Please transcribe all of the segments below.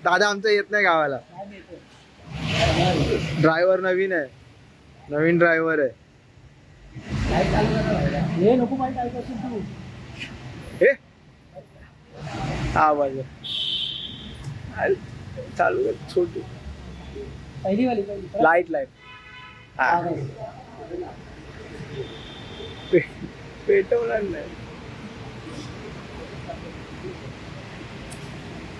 दादा आमचा येत नाही गावाला. ड्रायव्हर नवीन आहे, नवीन ड्रायव्हर आहे. आवाज चालू कर छोटी पहिली वाली लाईट पेटवणार नाही.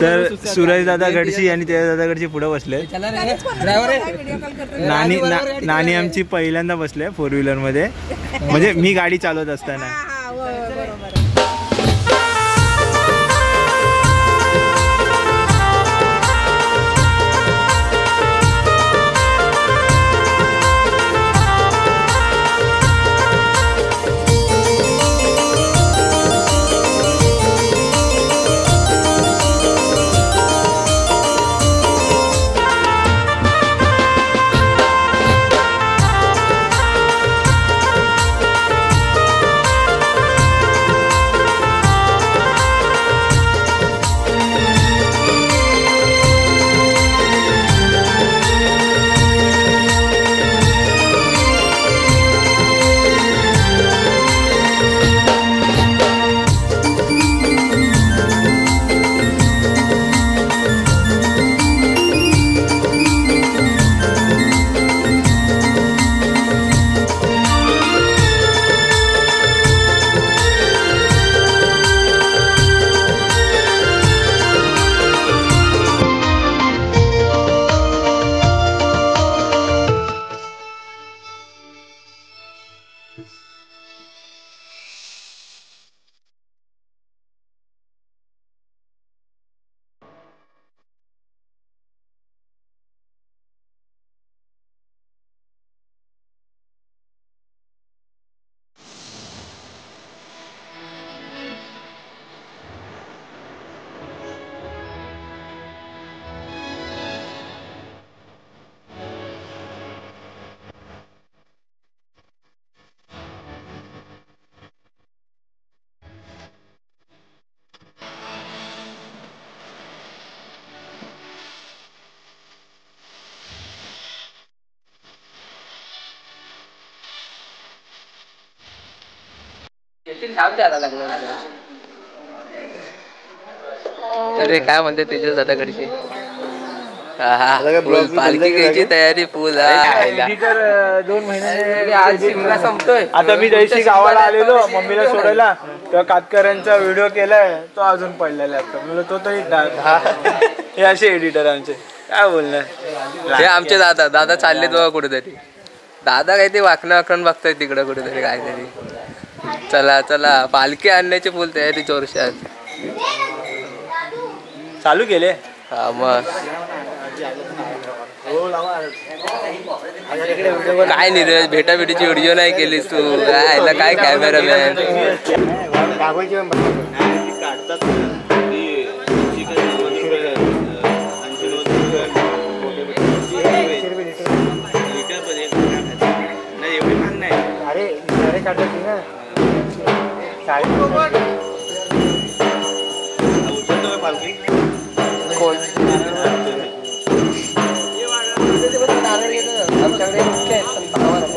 तर सूरज दादा गडशी आणि तेज दादा गडशी पुढे बसले. नानी आमची पहिल्यांदा बसले 4 व्हीलर मध्ये, म्हणजे मी गाडी चालवत असताना. अरे काय म्हणते तेजस दादा कडची पालखी घ्यायची तयारी फुल. 2 महिन्याने संपतोय. आता मी जयशी गावाला आलेलो मम्मीला सोडायला, तेव्हा कातकऱ्यांचा व्हिडिओ केलाय, तो अजून पडलेला आहे. म्हणजे तो तरी हे असे एडिटर आमचे काय बोलणार. हे आमचे दादा चालले तेव्हा कुठेतरी. दादा काय ते वाकणं बघताय तिकडं कुठेतरी काहीतरी. चला चला पालखी आणण्याची फुल तयारी जोरशात चालू केले. हा मग काय नाही भेटाभेटीची व्हिडिओ नाही केलीस तू. काय कॅमेरामॅन आमच्याकडे मुख्य आहेत पण भावाला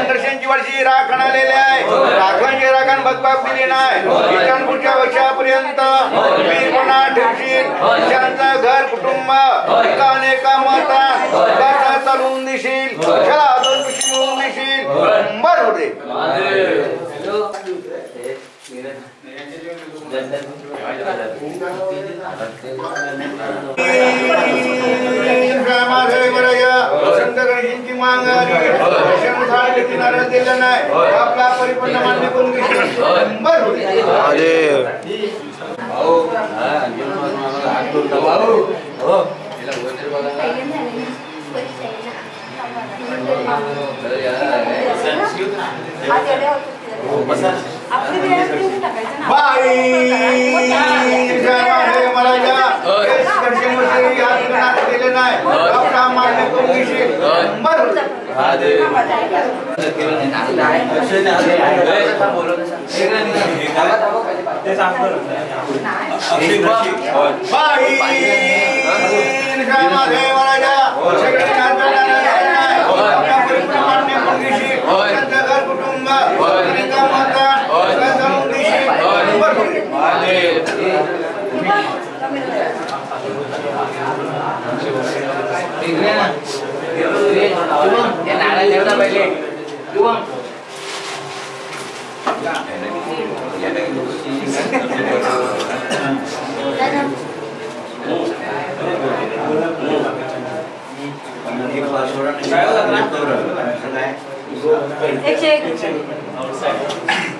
दर्शनची वर्षी राखण आलेले आहे. राखणचे राखण भगबाप दिले नाही. पुढच्या वर्षापर्यंत वीरपणा ठेवशील. त्यांचं घर कुटुंब एका मतात चालवून देशील. चला दोन पिशी मिळवून देशील. बरं होते. संतगणजींची मांग आली. किनारा दिला नाही. आपला परिपूर्ण मान्य करून घेशील. बरं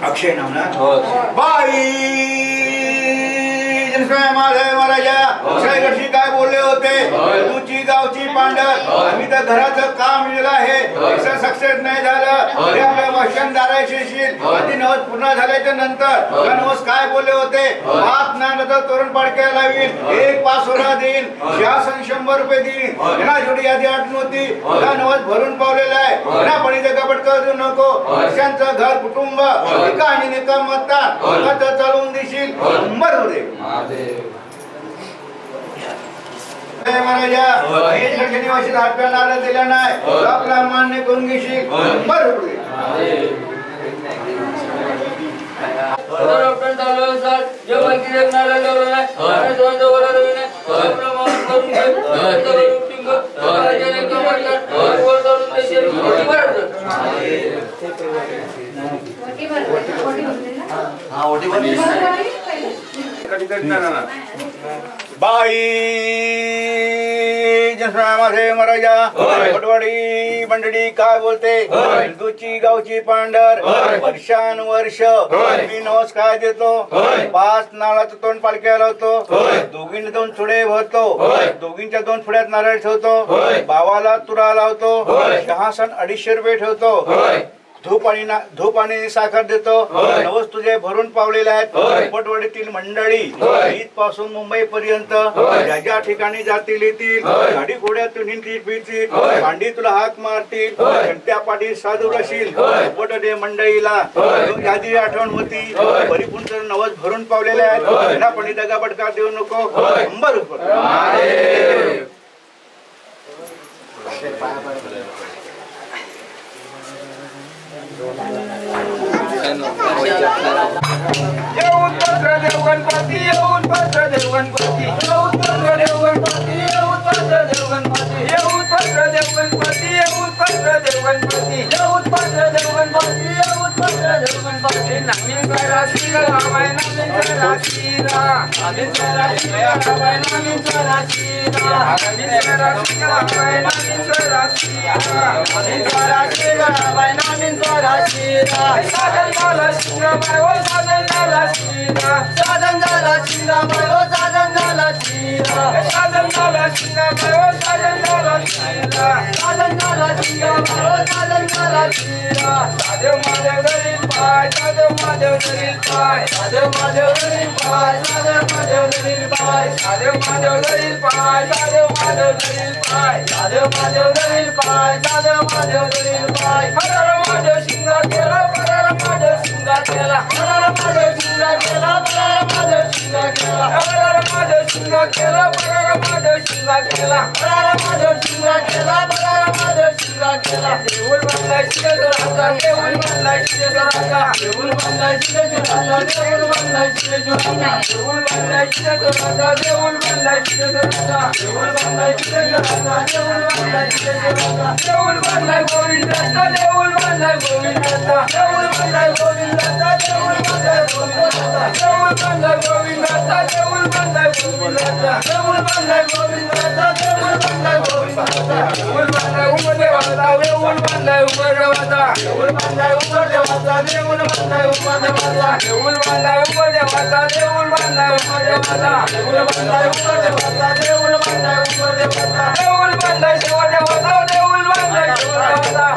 अक्षय नाव ना बाई महाराजा काय बोलले होते. तुझी गावची पांढर आम्ही तर घराचं काम दिलं आहे. सक्सेस नाही झालं. आपल्या वचनदाराशी आधी नवस पूर्ण झाल्याच्या नंतर नवस काय बोलले होते. हात नाही तर तोरण पाडक्या लावीन. एक पासोरा देईन. शासन 100 रुपये देईन. यांना जेवढी यादी आठवण होती नवस भरून पावलेला आहे. यांना पणी कपट करू नको. वर्षांचं घर कुटुंब एका आणि एका मतात चालवून देशील. बरोबर महाराजा हात दिला नाही. आपला मान्य करून घेशील. बरोबर बाई जसरामध्ये महाराजा पटवाडी मंडळी काय बोलते. हिंदूची गावची पांढर वर्षानुवर्ष मी नवस काय देतो. 5 नारळाचं तोंड पालख्या लावतो. दोघींना 2 चुडे भरतो. दोघींच्या 2 फुड्यात नारळ ठेवतो. भावाला तुरा लावतो. 250 रुपये ठेवतो. धूप आणि साखर देतो. नवस तुझे भरून पावलेले आहेत. पटवाडीतील मंडळी इथपासून मुंबई पर्यंत ज्या ज्या ठिकाणी जातील येतील. गाडी घोड्यातून फिरतील. भांडी तुला हाक मारतील. त्या पाठी साधू राशील. पटडे मंडळीला यादी आठवण होती. परिपूर्ण नवस भरून पावलेले आहेत. त्यांना पण दगा बटका देऊ नको. बरोबर येऊन पत्र देव गणपती. येऊन पत्र देव गणपती. येऊन पत्र देव गणपती. येऊन पत्र देव गणपती. येऊन पत्र देव गणपती. येऊन पत्र देव गणपती. येऊन पत्र देव गणपती. येऊन पत्र देव गणपती. नामीन राशीला रामाय नामीन राशीला. नामीन राशीला रामाय नामीन राशीला. नामीन राशीला रामाय नामीन राशीला. नामीन राशीला रामाय नामीन राशीला. शिरा साधन झाला शिंगाबाई हो साधन झाला शिरा साधन झाला शिंगाबाई हो साधन झाला शिरा साधन झाला शिंगाबाई हो साधन झाला शिरा साधन झाला शिंगाबाई हो साधन झाला शिरा साधव माझ्या गरीब पाय साधव माझ्या गरीब पाय साधव माझ्या गरीब पाय साधव माझ्या गरीब पाय साधव माझ्या गरीब पाय साधव माझ्या गरीब पाय साधव माझ्या गरीब पाय साधव माझ्या गरीब पाय हरर माझ्या शिंगा केला हरर माझ्या शिंगा केला हरर माझ्या शिंगा केला हरर माझ्या शिंगा केला हरर माझ्या शिंगा केला हरर माझ्या शिंगा केला हरर माझ्या शिंगा केला हरर माझ्या शिंगा केला देऊळ बांधलाय शिरेश्वराचा देऊळ बांधलाय शिरेश्वराचा देऊळ बांधलाय शिरेश्वराचा देऊळ बांधलाय शिरेश्वराचा देऊळ बांधलाय शिरेश्वराचा देऊळ बांधलाय शिरेश्वराचा देऊळ बांधलाय शिरेश्वराचा देऊळ बांधलाय शिरेश्वराचा देऊळ बांधलाय गोविंदाचा देऊळ बांधलाय गोविंदाचा देऊळ बांधलाय गोविंदाचा देऊळ बांधलाय गोविंदाचा देऊळ बांधलाय गोविंदाचा देऊळ बांधलाय गोविंदाचा देऊळ बांधलाय गोविंदाचा देऊळ बांधलाय गोविंदाचा देऊळ बांधलाय उमदेवाचा देऊळ बांधलाय उमदेवाचा देऊळ बांधलाय उमदेवाचा देऊळ बांधलाय उमदेवाचा देऊळ बांधलाय उमदेवाचा देऊळ बांधलाय उमदेवाचा देऊळ बांधलाय उमदेवाचा देऊळ बांधलाय उमदेवाचा देऊळ बांधलाय शिवदेवाचा देऊळ बांधलाय शिवदेवाचा देऊळ बांधलाय शिवदेवाचा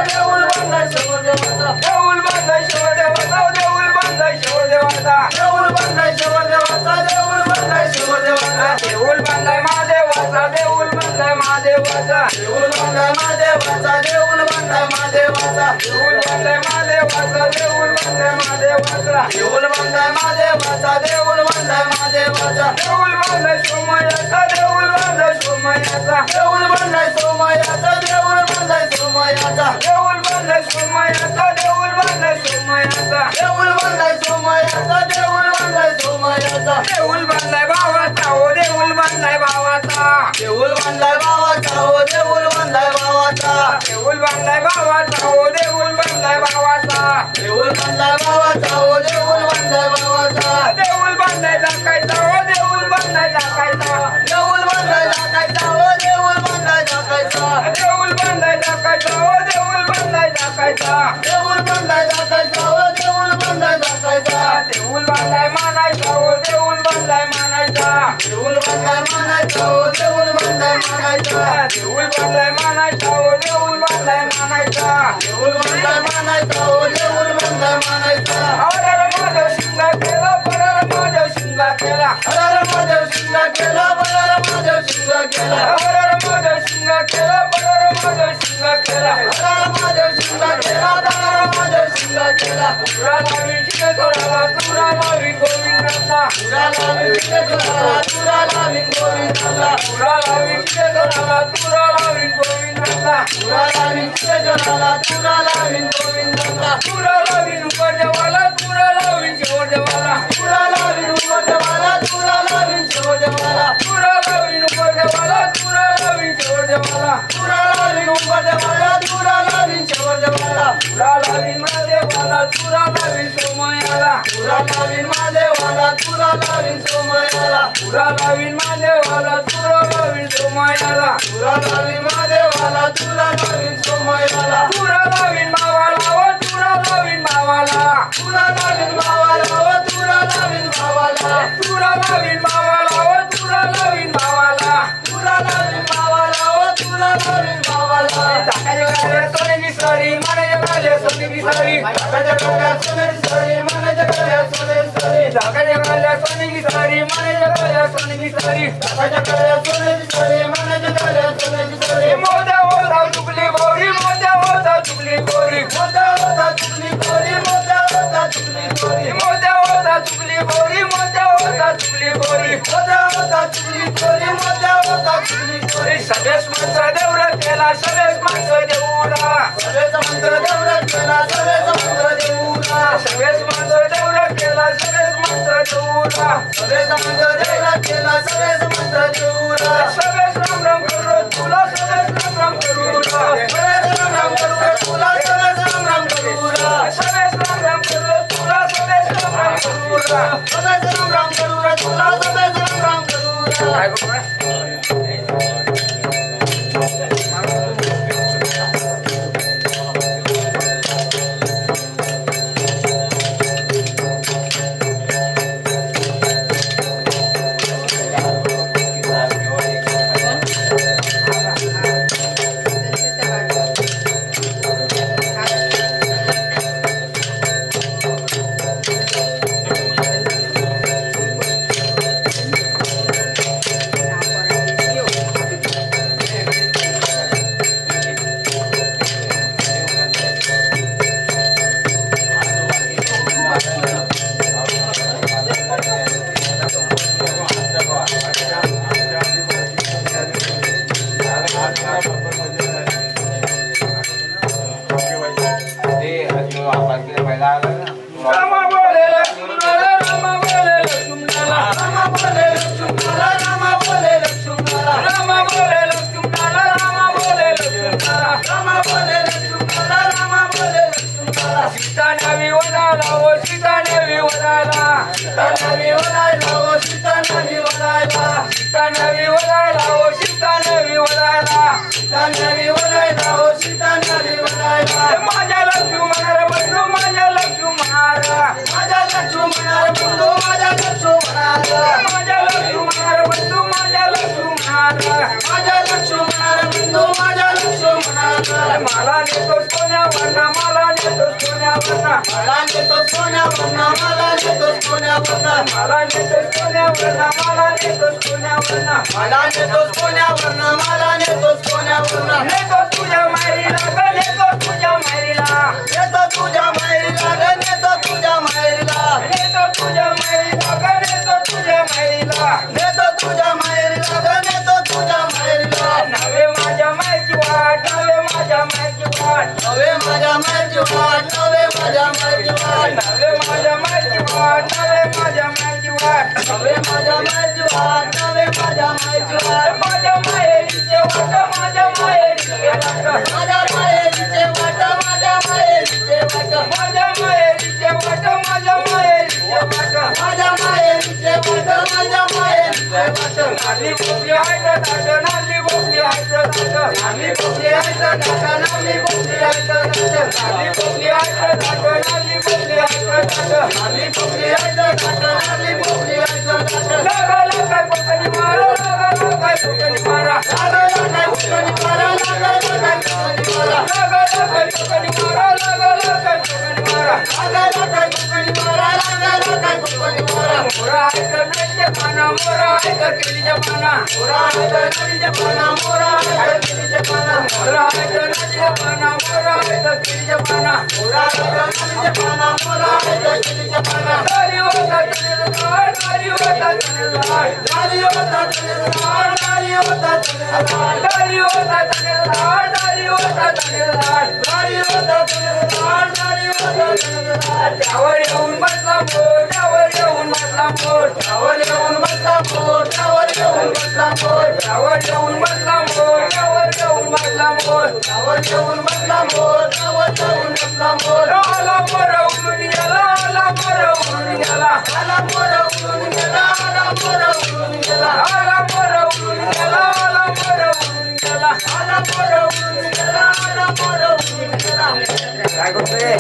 देऊळ बांधलाय शिवदेवाचा देऊळ बांधलाय शिवदेवाचा देऊळ बांधलाय शिवदेवाचा देऊळ बांधलाय शिवदेवाचा देऊळ बांधलाय शिवदेवाचा देऊळ बांधलाय महादेवाचा देऊळ बांधलाय महादेवाचा देऊळ बांधलाय महादेवाचा देऊळ बांधलाय महादेवाचा देऊळ बांधलाय महादेवाचा देऊळ बांधलाय महादेवाचा देऊळ बांधलाय महादेवाचा देऊळ बांधलाय महादेवाचा देऊळ बांधलाय सोमयाचा देऊळ बांधलाय सोमयाचा देऊळ बांधलाय सोमयाचा देऊळ बांधलाय सोमयाचा देऊळ बांधलाय सोमयाचा देऊळ बांधलाय सोमयाचा देऊळ बांधलाय सोमयाचा देऊळ बांधलाय सोमयाचा देऊळ बांधलाय भावाचा हो देऊळ बांधलाय भावाचा देऊळ बांधलाय भावाचा हो देऊळ बांधलाय भावाचा देऊळ बांधलाय भावाचा हो देऊळ बांधलाय भावाचा देऊळ बांधलाय भावाचा हो देऊळ बांधलाय भावाचा देऊळ बांधलाय टाकायचा हो देऊळ बांधलाय टाकायचा देऊळ बांधलाय टाकायचा हो देऊळ बांधलाय टाकायचा देऊळ बांधलाय टाकायचा हो देऊळ बांधलाय टाकायचा देऊळ बांधलाय टाकायचा हो देऊळ बांधलाय टाकायचा देऊळ बांधलाय मानायचा हो देऊळ बांधलाय मानायचा देऊळ बांधलाय मानायचा हो देऊळ बांधलाय मानायचा देऊळ बांधलाय मानायचा हो देऊळ बांधलाय मानायचा देऊळ बांधलाय मानायचा हो देऊळ बांधलाय मानायचा हरर माझ्या शिंगा केला हरर माझ्या शिंगा केला हरर माझ्या शिंगा केला हरर माझ्या शिंगा केला हरर माझ्या शिंगा केला हरर माझ्या शिंगा केला हरर माझ्या शिंगा केला हरर माझ्या शिंगा केला तुरा लावीन शिरेश्वराला तुरा लावीन गोविंदाला तुरा लावीन शिरेश्वराला तुरा लावीन गोविंदाला तुरा लावीन शिरेश्वराला तुरा लावीन गोविंदाला तुरा लावीन शिरेश्वराला तुरा लावीन गोविंदाला तुरा लावीन उपदेवाला तुरा लावीन शिवदेवाला तुरा लावीन उपदेवाला तुरा लावीन शिवदेवाला तुरा लावीन उपदेवाला तुरा लावीन शिवदेवाला तुरा लावीन उपदेवाला तुरा लावीन शिवदेवाला तुरा लावीन महादेवाला तुरा लावीन सोमयाला तुरा लावीन महादेवाला तुरा लावीन सोमयाला तुरा लावीन महादेवाला तुरा लावीन सोमयाला तुरा लावीन महादेवाला तुरा लावीन सोमयाला तुरा लावीन भावाला हो तुरा लावीन भावाला तुरा लावीन भावाला हो तुरा लावीन भावाला तुरा लावीन भावाला हो तुरा लावीन भावाला तुरा लावीन भावाला हो तुरा लावीन भावाला सोनेची साडी मानाच्या गाल्या सोनेची साडी धाकाच्या गाल्या सोनेची साडी मानाच्या गाल्या सोनेची साडी धाकाच्या गाल्या सोनेची साडी मानाच्या गाल्या सोनेची साडी धाकाच्या गाल्या सोनेची साडी मानाच्या गाल्या सोनेची साडी मोठा होता चुकली गोरी मोठा होता चुकली गोरी मोठा होता चुकली गोरी मोठा होता चुकली गोरी मोठा होता चुकली गोरी मोठा होता चुकली गोरी मोठा होता चुकली गोरी मोठा होता चुकली गोरी सगळेच मंत्र देवरा केला सगळेच मंत्र देऊरा सगळेच मंत्र देवरा केला सगळेच मंत्र देऊरा सगळेच मंत्र देवरा केला सगळेच मंत्र देऊरा सगळेच मंत्र देवरा केला सगळेच मंत्र देऊरा सगळेच राम राम करू तुला सगळेच राम राम करूरा सगळेच राम राम करू तुला सगळेच राम राम करूरा सगळेच राम राम करू तुला सगळेच राम राम करूरा सगळेच राम राम करूरा तुला सगळेच राम राम करूरा काय करू रामा बोले लक्ष्मणाला रामा बोले लक्ष्मणाला रामा बोले लक्ष्मणाला रामा बोले लक्ष्मणाला रामा बोले लक्ष्मणाला रामा बोले लक्ष्मणाला रामा बोले लक्ष्मणाला रामा बोले लक्ष्मणाला सीता नवी वनाला ओ सीता नवी वनाला सीता नवी वनाला ओ सीता नवी वनाला सीता नवी वनाला ओ सीता नवी वनाला सीता नवी वनाला ओ सीता नवी वनाला माझ्या लक्ष्मणाला बंधू माझ्या लक्ष्मणाला माझ्या लक्ष्मणाला बंधू माझ्या लक्ष्मणाला माझ्या लक्ष्मणाला बंधू माझ्या लक्ष्मणाला माझ्या लक्ष्मणाला बंधू माझ्या लक्ष्मणाला मला नेतो सोन्यावरना मला नेतो सोन्यावरना मला नेतो सोन्यावरना मला नेतो सोन्यावरना मला नेतो सोन्यावरना मला नेतो सोन्यावरना मला नेतो सोन्यावरना मला नेतो सोन्यावरना नेतो तुझ्या मायरीला ग नेतो तुझ्या मायरीला नेतो तुझ्या मायरीला ग नेतो तुझ्या मायरीला नेतो तुझ्या मायरीला ग नेतो तुझ्या मायरीला नेतो तुझ्या मायरीला ग नेतो तुझ्या मायरीला नवे माझ्या मायची वाट नवे माझ्या मायची वाट नवे माझ्या मायची वाट नवे माझ्या मायची वाट नवे माझ्या मायची वाट नवे माझ्या मायची वाट नवे माझ्या मायची वाट नवे माझ्या मायची वाट माझ्या मायरीचे वाट माझ्या मायरीचे वाट माझ्या मायरीचे वाट माझ्या मायरीचे वाट माझ्या मायरीचे वाट माझ्या मायरीचे वाट माझ्या मायरीचे वाट माझ्या मायरीचे वाट नाली बोबली आहे दाट नाली बोबली आहे दाट नाली बोबली आहे दाट नाली बोबली आहे दाट नाली बोबली आहे दाट नाली बोबली आहे दाट नाली बोबली आहे दाट नाली बोबली आहे दाट लगा लगा कोकणी मारा लगा लगा कोकणी मारा लगा लगा कोकणी मारा लगा लगा कोकणी मारा लगा लगा कोकणी मारा लगा लगा कोकणी मारा लगा लगा कोकणी मारा लगा लगा कोकणी मारा मोरा आहे तर नदीच्या पाना मोरा आहे तर केळीच्या पाना मोरा आहे तर नदीच्या पाना मोरा आहे तर केळीच्या पाना मोरा आहे तर नदीच्या पाना मोरा आहे तर केळीच्या पाना मोरा आहे तर नदीच्या पाना मोरा आहे तर केळीच्या पाना दारी होता तनेलदार दारी होता तनेलदार दारी होता तनेलदार दारी होता तनेलदार दारी होता तनेलदार दारी होता तनेलदार दारी होता तनेलदार दारी होता तनेलदार त्यावर येऊन बसला मोर त्यावर येऊन बसला मोर त्यावर येऊन बसला मोर त्यावर येऊन बसला मोर त्यावर येऊन बसला मोर त्यावर येऊन बसला मोर त्यावर येऊन बसला मोर त्यावर येऊन बसला मोर आला मोर उडून गेला आला मोर उडून गेला आला मोर उडून गेला आला मोर उडून गेला आला मोर उडून गेला आला मोर उडून गेला आला मोर उडून गेला आला मोर उडून गेला काय करतोय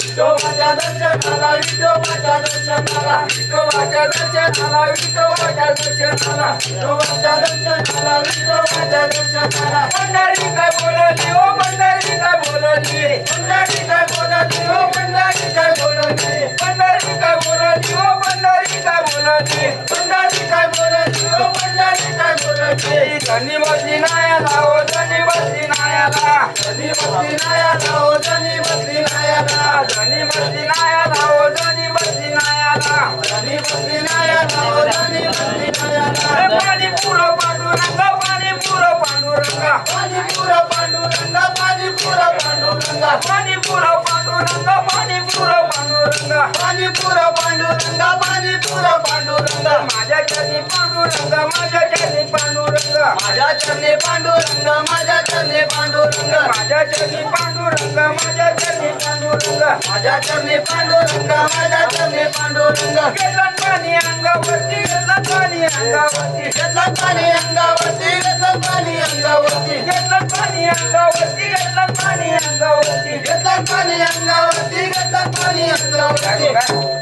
विठोबाच्या दर्शनाला विठोबाच्या दर्शनाला विठोबाच्या दर्शनाला विठोबाच्या दर्शनाला विठोबाच्या दर्शनाला विठोबाच्या दर्शनाला विठोबाच्या दर्शनाला विठोबाच्या दर्शनाला पंढरी काय बोलली ओ पंढरी काय बोलली पंढरी काय बोलली ओ पंढरी काय बोलली पंढरी काय बोलली ओ पंढरी काय बोलली पंढरी काय बोलली ओ पंढरी काय बोलली धनी बसली नायाला ओ धनी बसली नायाला धनी बसली नायाला ओ धनी बसली नायाला धनी बसली नायाला ओ धनी बसली नायाला धनी बसली नायाला ओ धनी बसली नायाला पाणी पुरो पांडुरंगा पाणी पुरो पांडुरंगा पाणी पुरो पांडुरंगा पाणी पुरो पांडुरंगा पाणी पुरो पांडुरंगा पाणी पुरो पांडुरंगा पाणी पुरो पांडुरंगा पाणी पुरो पांडुरंगा माझ्या चरणी पांडुरंगा माझ्या चरणी पांडुरंगा माझ्या माझ्या चरणी पांडुरंग माझ्या चरणी पांडुरंग माझ्या चरणी पांडुरंग माझ्या चरणी पांडुरंग माझ्या चरणी पांडुरंग माझ्या चरणी पांडुरंग घेतलं पाणी अंगावरती घेतलं पाणी अंगावरती घेतलं पाणी अंगावरती घेतलं पाणी अंगावरती घेतलं पाणी अंगावरती घेतलं पाणी अंगावरती घेतलं पाणी अंगावरती घेतलं पाणी अंगावरती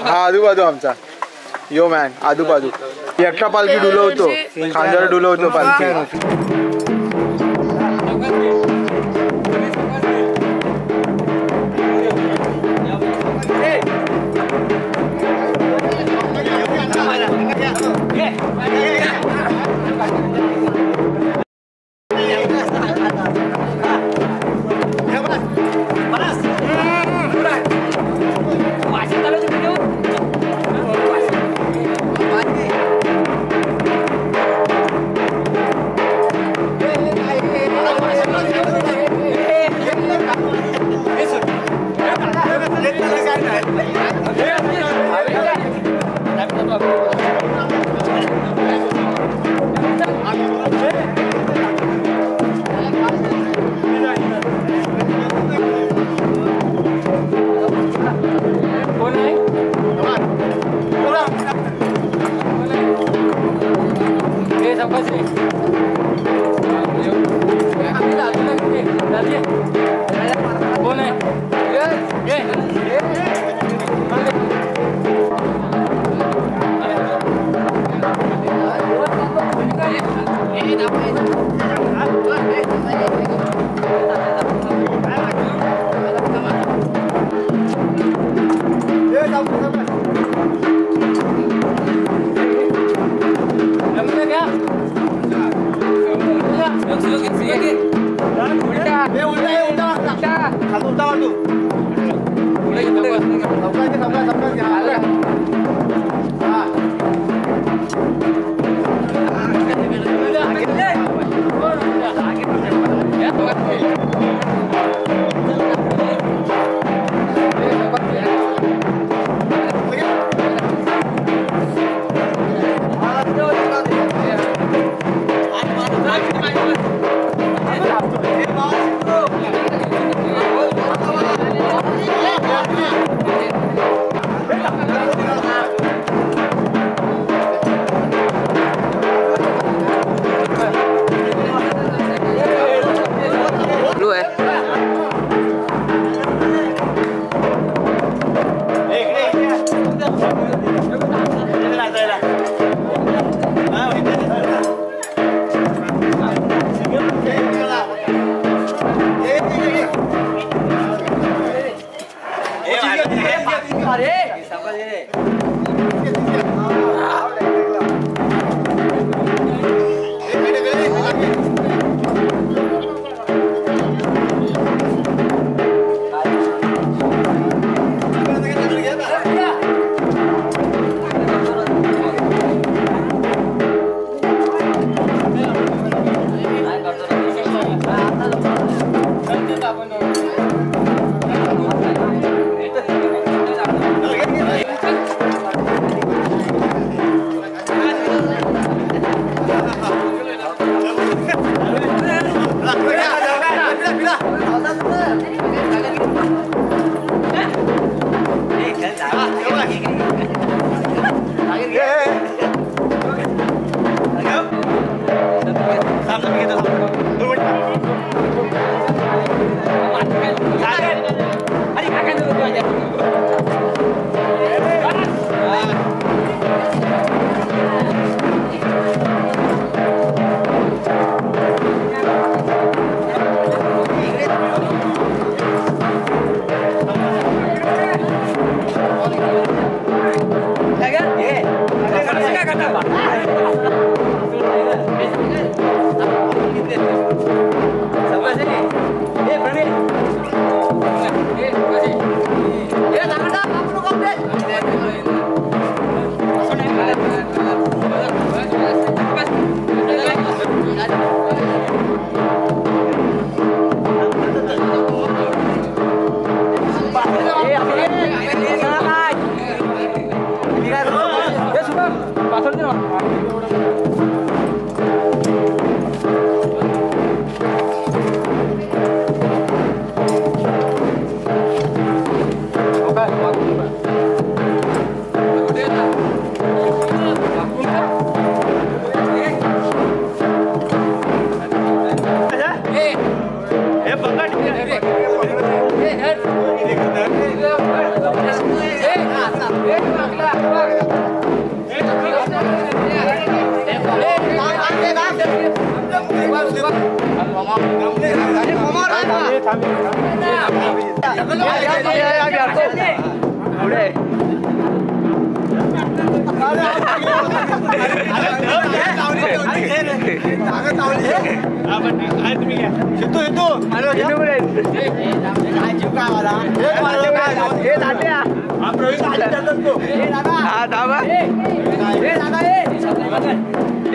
हा आजूबाजू आमचा यो मॅन आजूबाजू एकटा पालखी डुलवतो खांद्यावर डुलवतो पालखी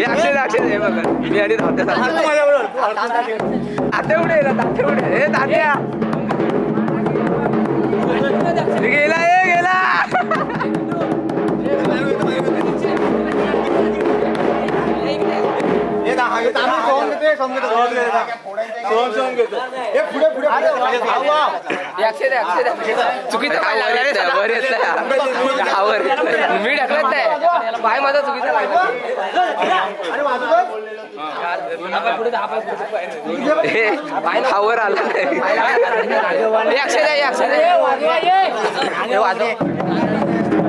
अक्षय बघा मी आणि गेला गेला चुकीचं मी ढकलत नाही पाय माझा चुकीचा लागला हावर आला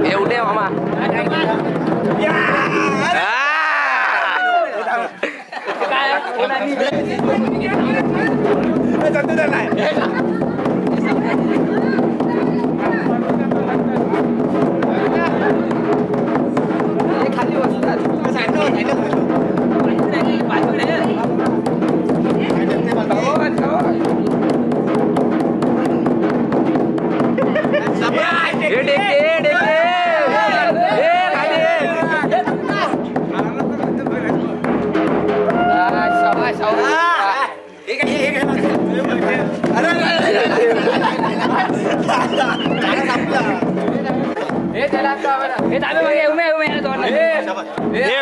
एवढे मामा खाली बसतात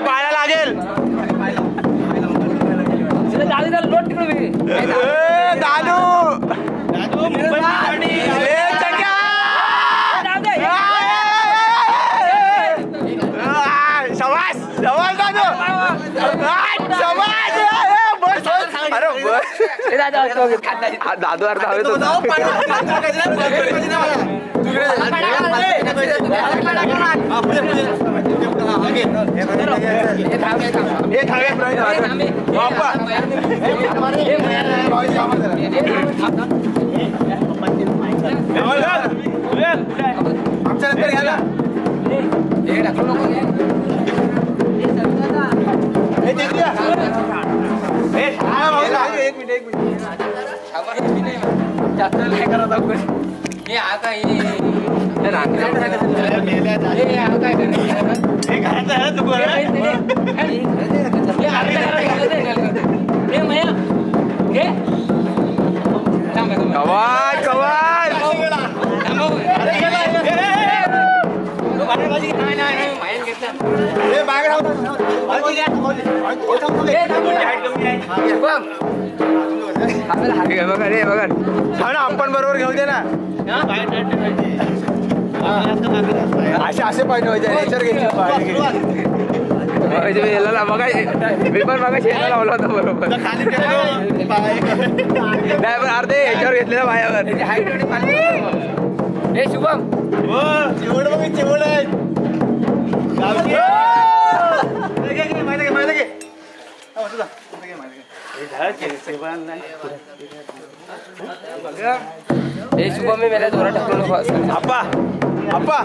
पाया लागेल लोट तिकडे दादू शबाश शबाश दादू दादू अर्धा हवे तो आमच्या नंतर घ्यायला एक मिनिट आपण बरोबर घेऊ दे ना असे पाहिजे नेचर घ्यायची बघा मी पण बघा शेता लावला होता बरोबर नाही पण अर्धे याच्यावर घेतलेला पायावर हे शुभम चिवड बघ चिवड आहे हे शुभम मी मेरा जोरात टाकलो नको आप्पा आप्पा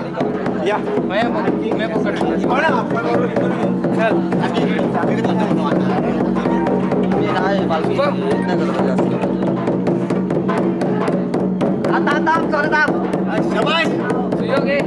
या मैं पकड शाबाश सुयोग आहे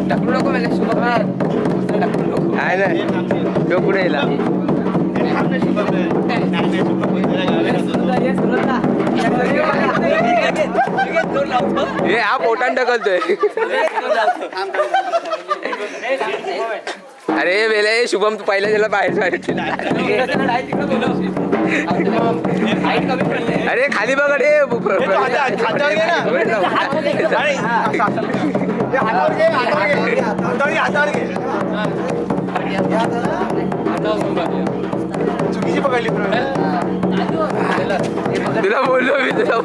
ढकलू नको मला शुभम तो पुढे येला हा पोटान ढकलतोय अरे वेळे शुभम तू पहिल्या त्याला बाहेर अरे खाली बघ रे चुकीची पकडली तुला बोललो मी तुला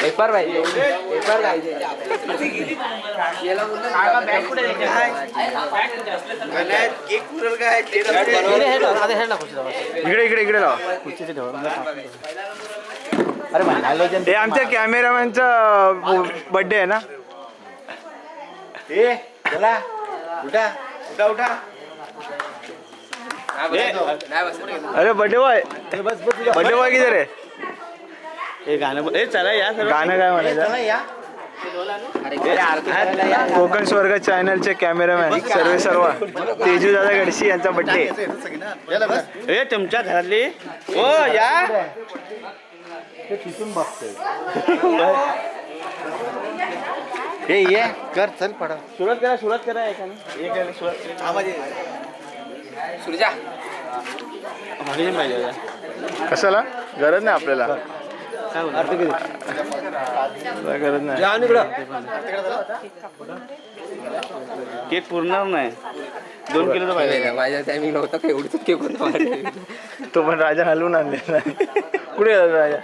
पेपर पाहिजे पेपर पाहिजे इकडे इकडे इकडे लावा. हे आमच्या कॅमेरामॅनचा बर्थडे आहे ना. चला उठा उठा उठा. अरे बर्थडे बॉय बर्थडे बॉय किधर आहे. हे गाणं चला या गाणं काय म्हणायचं. कोकण स्वर्ग चॅनलचे कॅमेरामॅन सर्व तेजू दादा गडशी यांचा बर्थडे. हे तुमच्या घरातली हो या तिथून बघतोय. हे ये कर चल पडा. सुरुवात करा एकाने सुरजा कशाला गरज नाही आपल्याला. गरज नाही. केक पुरणार नाही. 2 किलोचा पाहिजे. माझ्या टायमिंग नव्हता का एवढं केक होता. तो पण राजा हलवून आणलेला. कुठे राजा.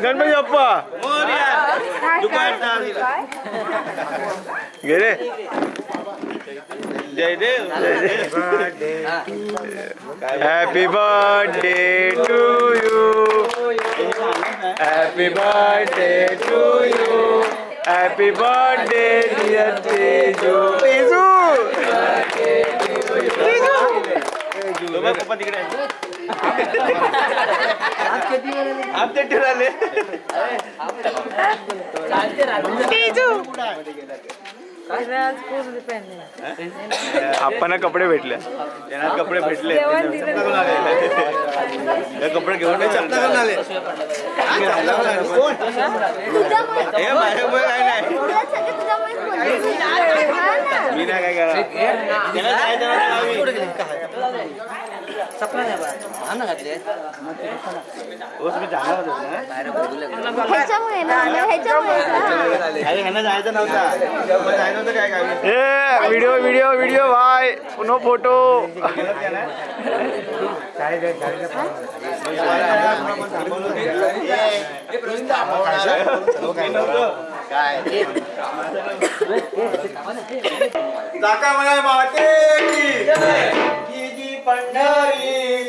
गणपती बाप्पा गेले. जय देव. Happy birthday to you. Happy birthday to you. Happy birthday dear Teju. पप्पा तिकडे आपण कपडे भेटले. कपडे भेटले. कपडे घेऊन काय नाही. काय करा ह्याच्यामुळे ना ह्याच्यामुळे जायचं नव्हतं काय काय व्हिडिओ व्हिडिओ व्हिडिओ भाई नो फोटो काका मला माते की जी पंढरी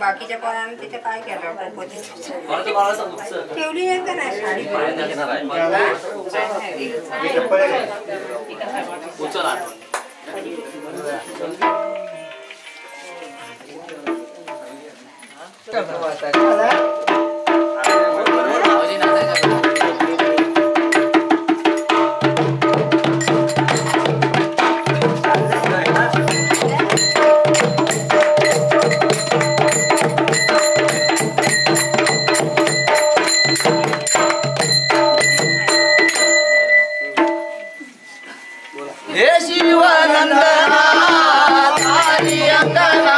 बाकीच्या पोरांनी तिथे काय केलं ठेवली नाही का नाही साडी हे शिवनंदना तारी अंगना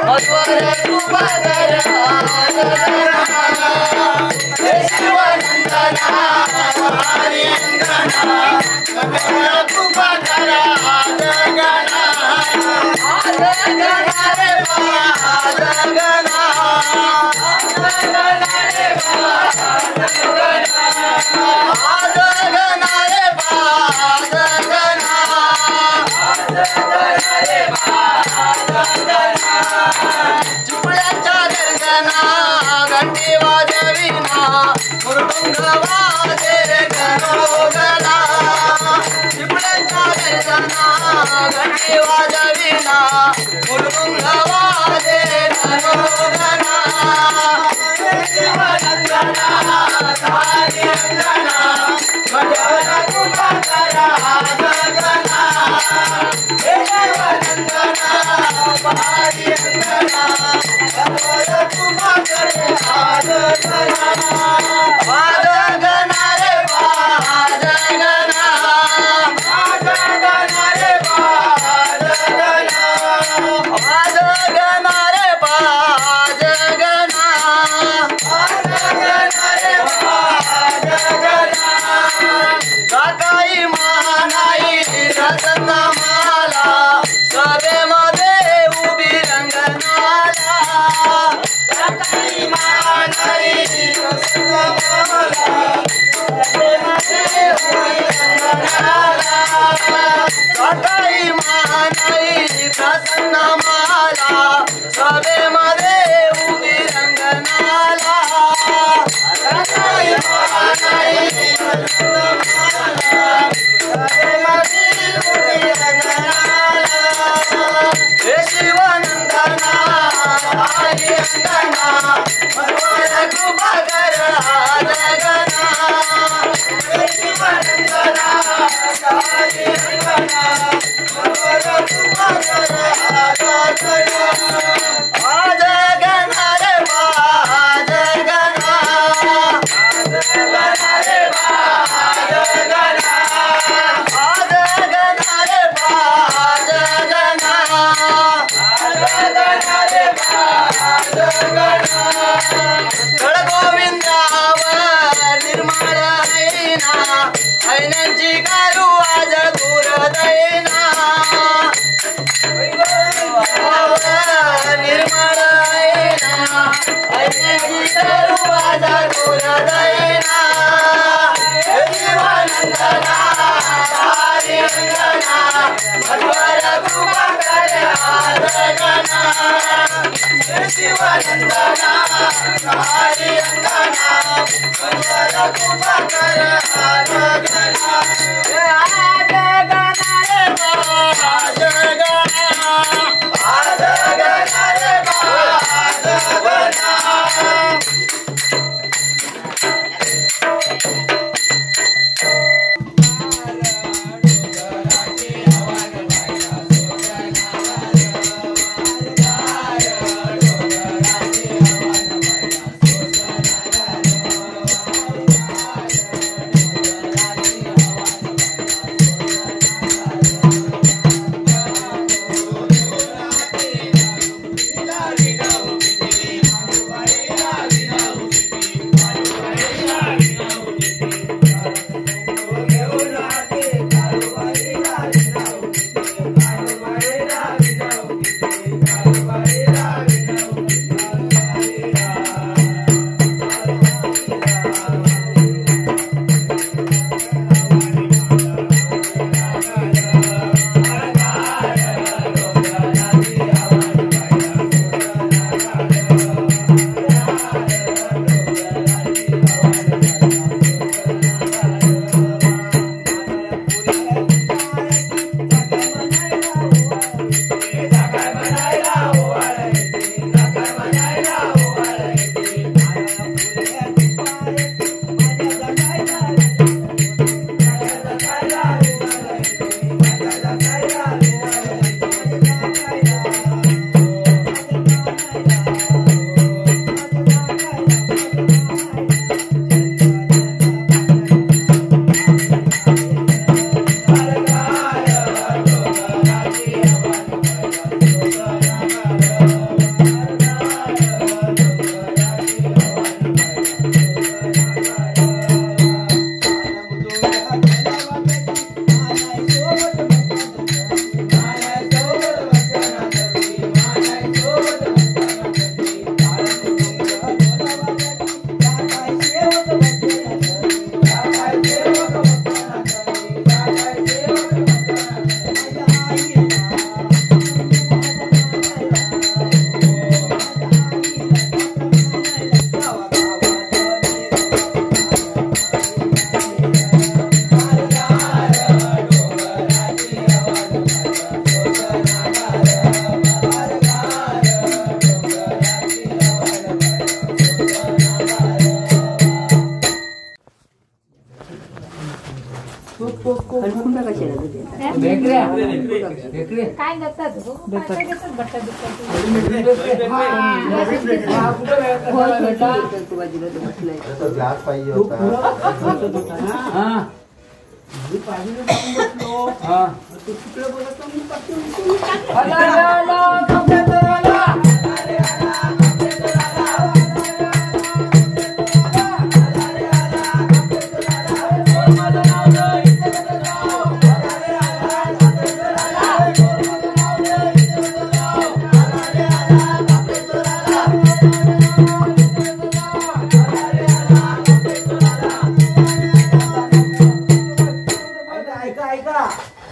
मधुर कृपा करा हे शिवनंदना तारी अंगना मधुर कृपा करा रे चिपळ्याच्या गरगना घंटी वाजविना मृदुंग वाजे गणोगणा चिपळ्याच्या गरगना घंटी वाजविना मृदुंग वाजे गणोगणा शिवनंदना तारी अंगना मधुर कृपा करा जगना हे शिवनंदना तारी अंगना मधुर कृपा करा जगना रे जगना जगना रे जगना रे काकाई मानाई रसना माला सबे मध्ये उभी रंगनाला काकाई मानाई रसना माला सबे मध्ये उभी रंगनाला काकाई मानाई रसना माला सबे मध्ये उभी रंगनाला काकाई मानाई हे शिवनंदना तारी अंगना मधुर कृपा करा जगना हे शिवनंदना तारी अंगना मधुर कृपा करा काय घेतात ग्लास पाहिजे होता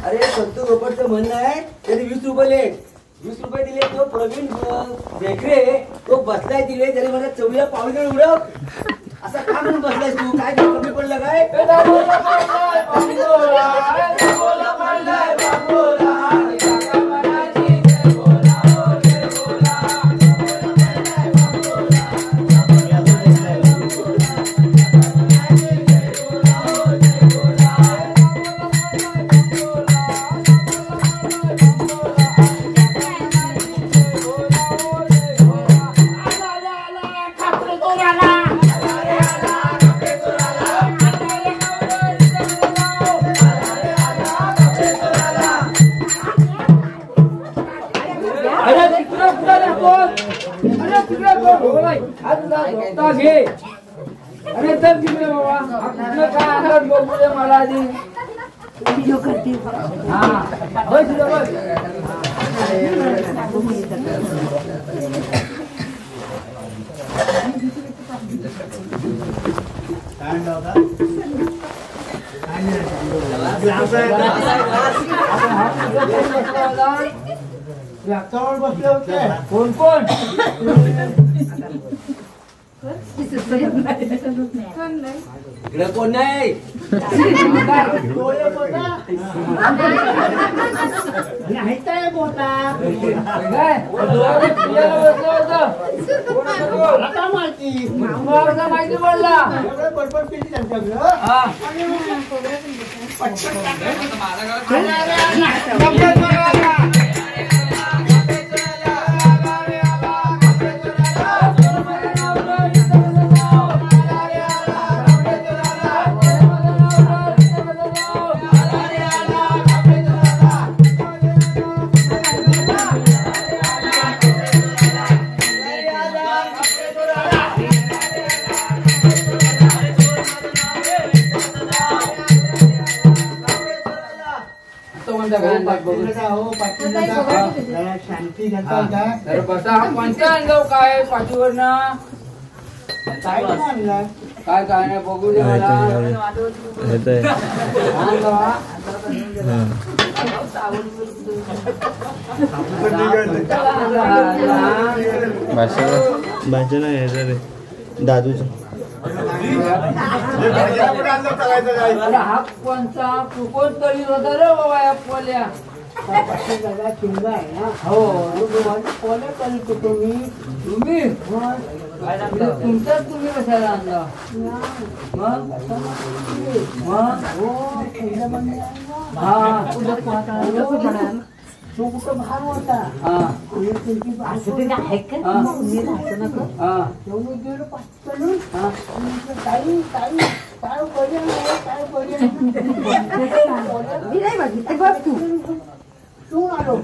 अरे संतू रोबटचं म्हणणं आहे त्याने 20 रुपये 20 रुपये दिले तो प्रवीण बेकरे तो बसलाय दिले त्याने मला चवळीला पावडे उडव असं का म्हणून बसलाय तू काय कमी पडलं काय अरे तर तिकडे बाबा कुठलं काय आणलं बघू दे मला आधी हा होय तुझं बघ बसले होते कोण कोण इकडे कोण नाही माहिती पडला शांती घेतात तर बसा कोणत्या आणलं काय पाठीवरनं काय आणलं काय काय नाही बघू दे मला भाषा नाही रे दादूचं हा कोणता फुकट तरी होता रे बाबा या पोल्या हो पोल्या करीत होतो मी तुम्ही तुमचाच तुम्ही कशाला आणला मग हा तो कुठं भार होता आणि त्यांची गेलो पाचून ताई ताई काय पर्याय काय पर्याय तू आलो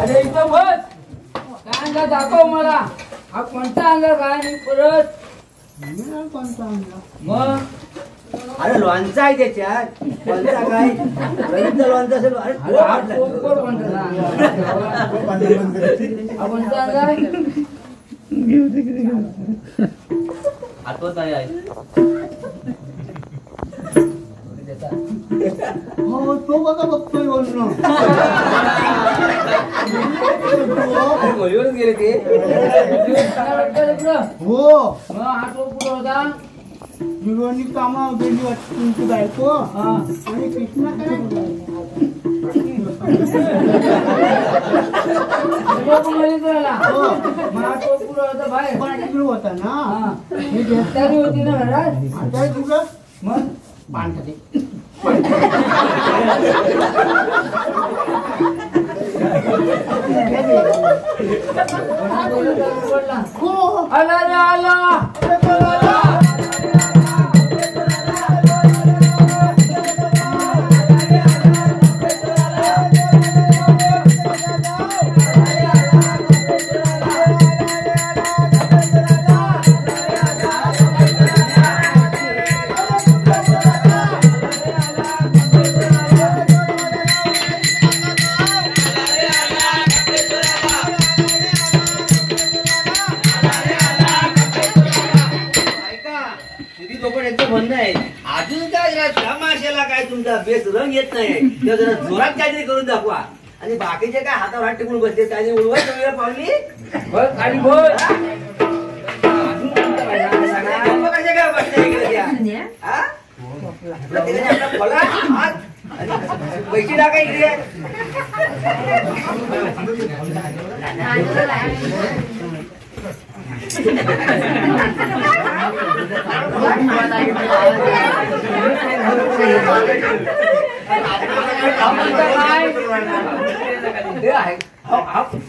अरे इथं बस काय अंगा दाखव मला हा कोणता अंगा काय नाही परत मग अरे लोणचा आहे त्याच्यात लोणचा काय रवींद्र लोणचा असेल अरे हा कोण कोणता हा कोणता अंगा आठवत आहे हो तो बघा बघतोय बोलणं गोळीवरच गेले ते हो हा तो कुठं होता हिरोनी कामा गेली वाटतं तुमची बायको आणि कृष्णा काय होता ना मी घेतली होती ना घरात आता तुझं मग बांधते हो आला म्हणणं आहे अजून काय त्या माशाला काय तुमचा बेस रंग येत नाही तर जरा जोरात काहीतरी करून दाखवा आणि बाकीचे काय हातावर हात टिकून बसले त्याने उडवत सगळ्या पावली खाली बोल कशा काय बसले आपला फला हात पैसे टाका इकडे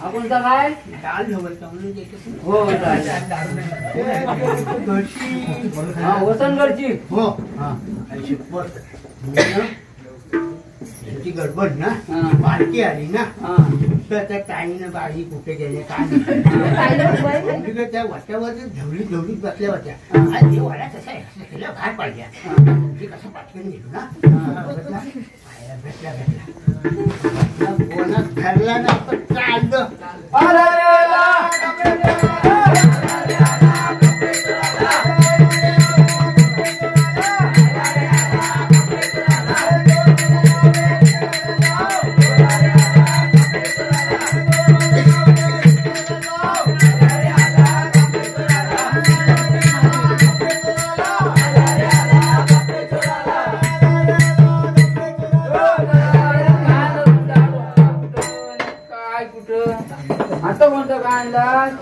कोणता काय वसंतगडची हो त्याची गडबड ना बारकी आली ना तर त्या टाईनं बाळी कुठे गेले काय त्या वाट्यावर ढवळीत बसल्या होत्या आणि वाड्या कसा केल्या काय पाडल्या ते कसं पाटकन गेलो ना भेटला बोनस ठरला ना पण चाललं आता कोणतं काय अंदाज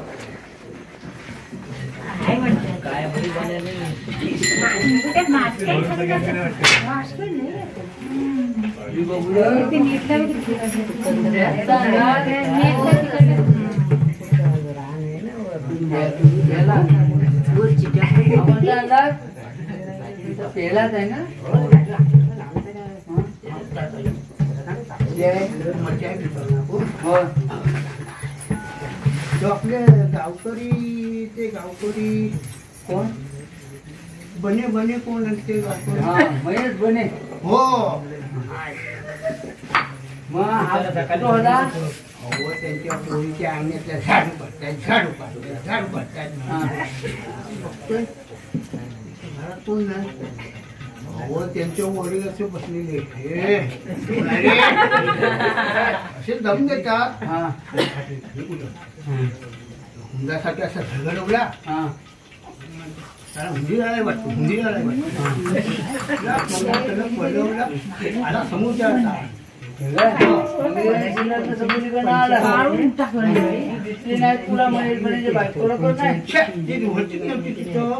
पेलाच आहे ना आपले गावकरी ते गावकरी कोण बने बने कोण असते गावकरी महेश बने हो मग हा कसा होता अहो त्यांच्या पोरीच्या अंगणातल्या झाडू पडतात घरात कोण नाही अहो त्यांच्या वडील असे बसलेले असे दम देतात हुंड्यासाठी असं झगडवला त्याला हुंदीराला वाटतो आला समोरच्या तुला महेश बायकोला पण नाही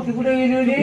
कुठे गेली होती